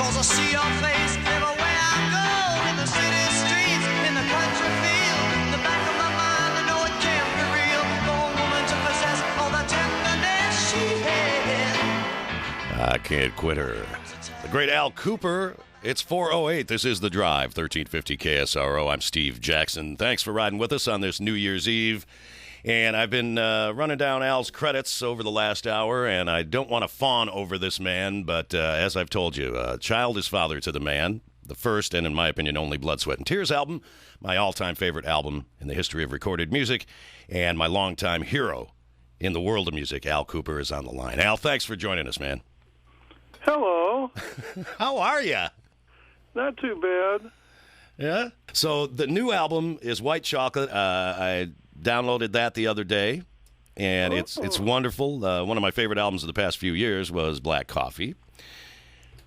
'cause I see your face everywhere I go, in the city streets, in the country field, in the back of my mind I know it can't be real for a woman to possess all the tenderness she had. I can't quit her. The great Al Kooper. It's 4:08. This is The Drive, 1350 KSRO. I'm Steve Jaxon. Thanks for riding with us on this New Year's Eve. And I've been running down Al's credits over the last hour, and I don't want to fawn over this man, but as I've told you, child is father to the man, the first and, in my opinion, only Blood, Sweat, and Tears album, my all-time favorite album in the history of recorded music, and my longtime hero in the world of music. Al Kooper is on the line. Al, thanks for joining us, man. Hello. How are you? Not too bad. Yeah? So the new album is White Chocolate. I downloaded that the other day, and it's wonderful. One of my favorite albums of the past few years was Black Coffee.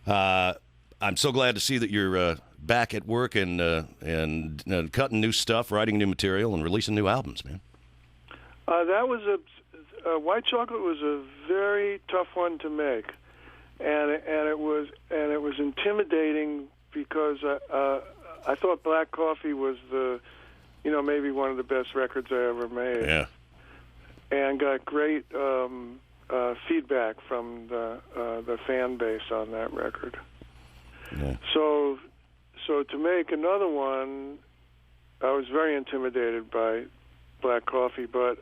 I'm so glad to see that you're back at work and cutting new stuff, writing new material, and releasing new albums, man. That was White Chocolate was a very tough one to make, and it was intimidating because I thought Black Coffee was maybe one of the best records I ever made. Yeah. And got great feedback from the fan base on that record. Yeah. So to make another one, I was very intimidated by Black Coffee, but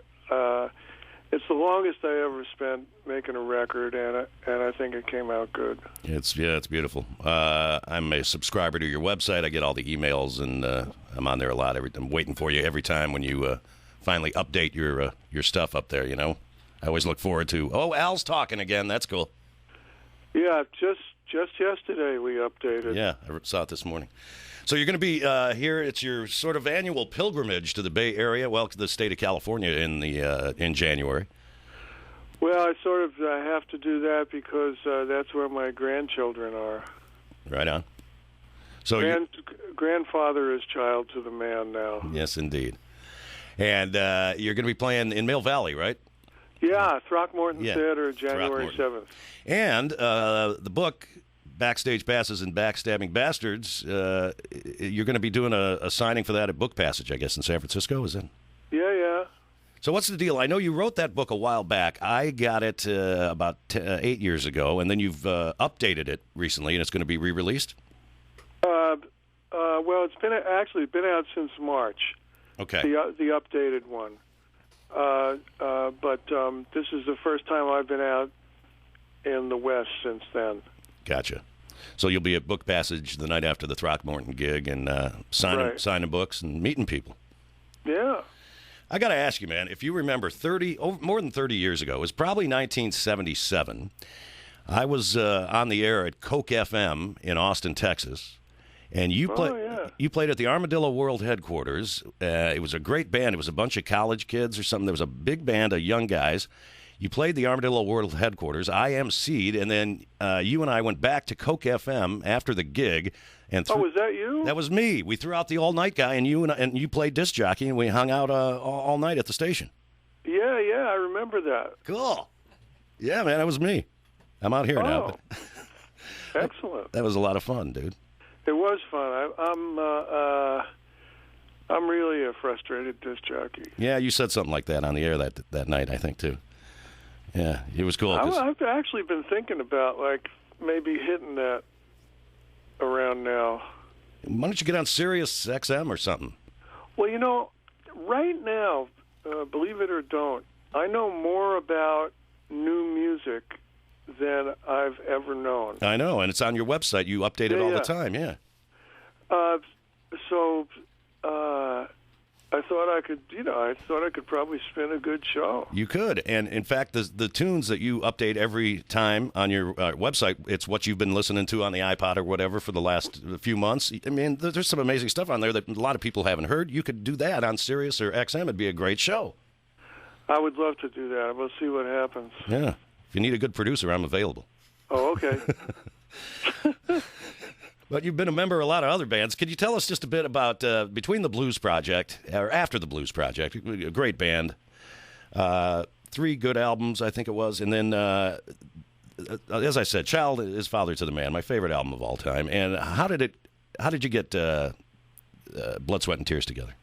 it's the longest I ever spent making a record, and I think it came out good. It's beautiful. I'm a subscriber to your website. I get all the emails, and I'm on there a lot. I'm waiting for you every time when you finally update your stuff up there. You know, I always look forward to. Oh, Al's talking again. That's cool. Yeah, just yesterday we updated. Yeah, I saw it this morning. So you're going to be here. It's your sort of annual pilgrimage to the Bay Area, well, to the state of California in January. Well, I sort of have to do that because that's where my grandchildren are. Right on. So grandfather is child to the man now. Yes, indeed. And you're going to be playing in Mill Valley, right? Yeah, Throckmorton Theater, January 7th. And the book, Backstage Passes and Backstabbing Bastards, you're going to be doing a signing for that at Book Passage, I guess, in San Francisco, is it? Yeah. So what's the deal? I know you wrote that book a while back. I got it about 8 years ago, and then you've updated it recently, and it's going to be re-released? Well, it's been out since March. Okay. The updated one. But this is the first time I've been out in the West since then. Gotcha. So you'll be at Book Passage the night after the Throckmorton gig and signing books and meeting people. Yeah. I got to ask you, man, if you remember more than 30 years ago, it was probably 1977. I was on the air at Coke FM in Austin, Texas, and you played at the Armadillo World headquarters. It was a great band. It was a bunch of college kids or something. There was a big band of young guys. You played the Armadillo World headquarters. I emceed, and then you and I went back to Coke FM after the gig. And was that you? That was me. We threw out the all-night guy, and you played disc jockey, and we hung out all night at the station. Yeah, I remember that. Cool. Yeah, man, that was me. I'm out here now. But excellent. That was a lot of fun, dude. It was fun. I'm really a frustrated disc jockey. Yeah, you said something like that on the air that night, I think, too. Yeah, it was cool. I've actually been thinking about, maybe hitting that around now. Why don't you get on Sirius XM or something? Well, right now, believe it or don't, I know more about new music than I've ever known. I know, and it's on your website. You update it all the time, yeah. I thought I could probably spin a good show. You could, and in fact, the tunes that you update every time on your website, it's what you've been listening to on the iPod or whatever for the last few months. I mean, there's some amazing stuff on there that a lot of people haven't heard. You could do that on Sirius or XM. It'd be a great show. I would love to do that. We'll see what happens. Yeah. If you need a good producer, I'm available. Oh, okay. But you've been a member of a lot of other bands. Could you tell us just a bit about Between the Blues Project, or After the Blues Project, a great band, 3 good albums, I think it was, and then as I said, Child is Father to the Man, my favorite album of all time. And how did you get Blood, Sweat, and Tears together?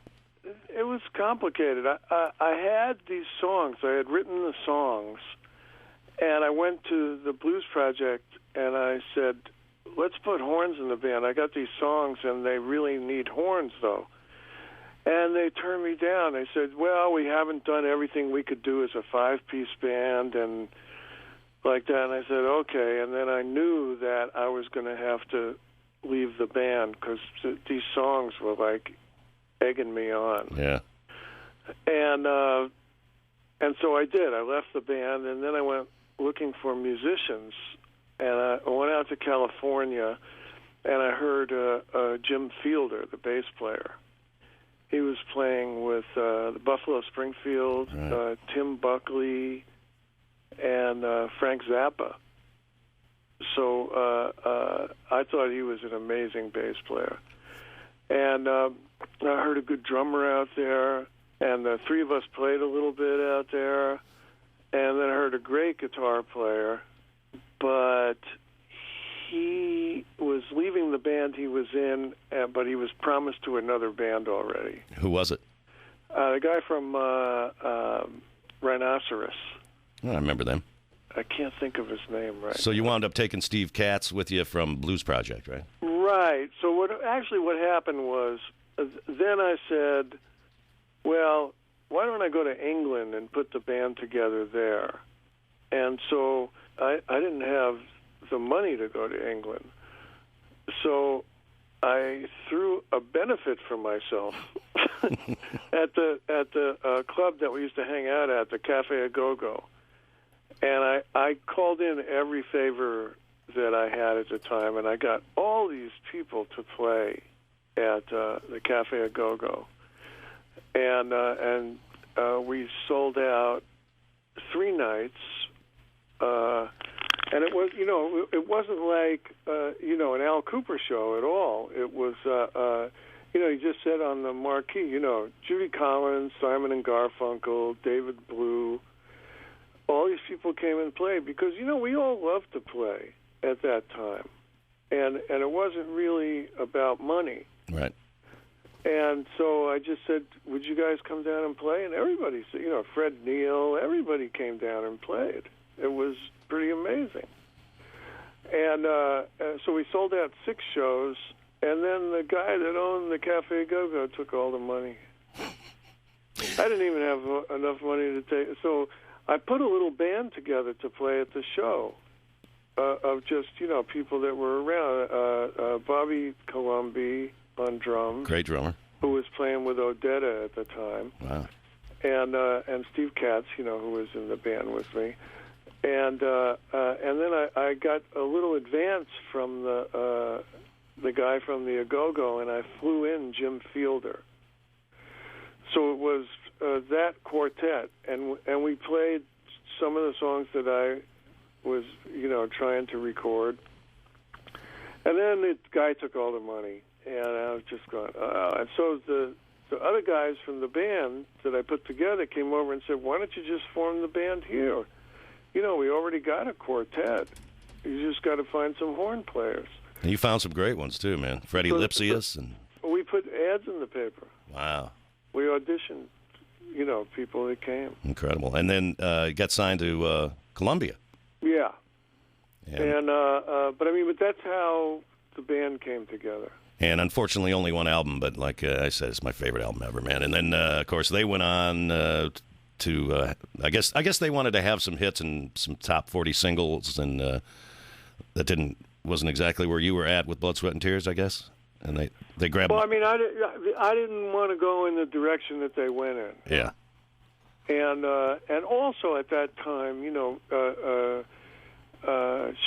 It was complicated. I had these songs. I had written the songs, and I went to the Blues Project, and I said, let's put horns in the band. I got these songs, and they really need horns, though. And they turned me down. They said, well, we haven't done everything we could do as a 5-piece band and like that. And I said, okay. And then I knew that I was going to have to leave the band because these songs were like egging me on. Yeah. And so I did. I left the band, and then I went looking for musicians. And I went out to California, and I heard Jim Fielder, the bass player. He was playing with the Buffalo Springfield, right. Tim Buckley, and Frank Zappa. So I thought he was an amazing bass player. And I heard a good drummer out there, and the three of us played a little bit out there. And then I heard a great guitar player, but he was leaving the band he was in, but he was promised to another band already. Who was it? The guy from Rhinoceros. Oh, I remember them. I can't think of his name right. So you wound up taking Steve Katz with you from Blues Project, right? Right. So what happened was, then I said, well, why don't I go to England and put the band together there? And so I didn't have the money to go to England. So I threw a benefit for myself at the club that we used to hang out at, the Cafe A Go-Go. And I called in every favor that I had at the time, and I got all these people to play at the Cafe A Go-Go. And we sold out 3 nights. And it was, it wasn't like, an Al Kooper show at all. It was, he just said on the marquee, Judy Collins, Simon and Garfunkel, David Blue, all these people came and played because, we all loved to play at that time. And it wasn't really about money. Right. And so I just said, would you guys come down and play? And everybody said, Fred Neil, everybody came down and played. It was pretty amazing. And so we sold out 6 shows, and then the guy that owned the Cafe Go-Go took all the money. I didn't even have enough money to take. So I put a little band together to play at the show of just, people that were around. Bobby Colombi on drums. Great drummer. Who was playing with Odetta at the time. Wow. And Steve Katz, who was in the band with me. And then I got a little advance from the guy from the Agogo, and I flew in Jim Fielder. So it was that quartet, and we played some of the songs that I was trying to record. And then the guy took all the money, and I was just going. And so the other guys from the band that I put together came over and said, "Why don't you just form the band here? We already got a quartet. You just got to find some horn players." And you found some great ones, too, man. Freddie Lipsius. And we put ads in the paper. Wow. We auditioned, people that came. Incredible. And then you got signed to Columbia. Yeah. And But that's how the band came together. And unfortunately, only one album, but like I said, it's my favorite album ever, man. And then, of course, they went on to I guess they wanted to have some hits and some top 40 singles, and that wasn't exactly where you were at with Blood, Sweat, and Tears, I guess. And they grabbed. Well, I didn't want to go in the direction that they went in. Yeah. And also at that time,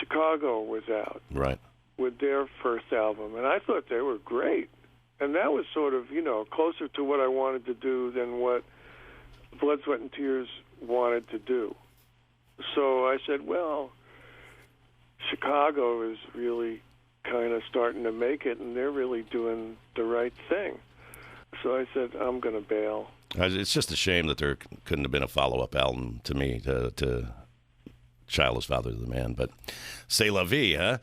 Chicago was out. Right. With their first album, and I thought they were great. And that was sort of, closer to what I wanted to do than what Blood, Sweat, and Tears wanted to do. So I said, well, Chicago is really kind of starting to make it, and they're really doing the right thing. So I said, I'm going to bail. It's just a shame that there couldn't have been a follow-up album to me to child is father to the man. But c'est la vie, huh?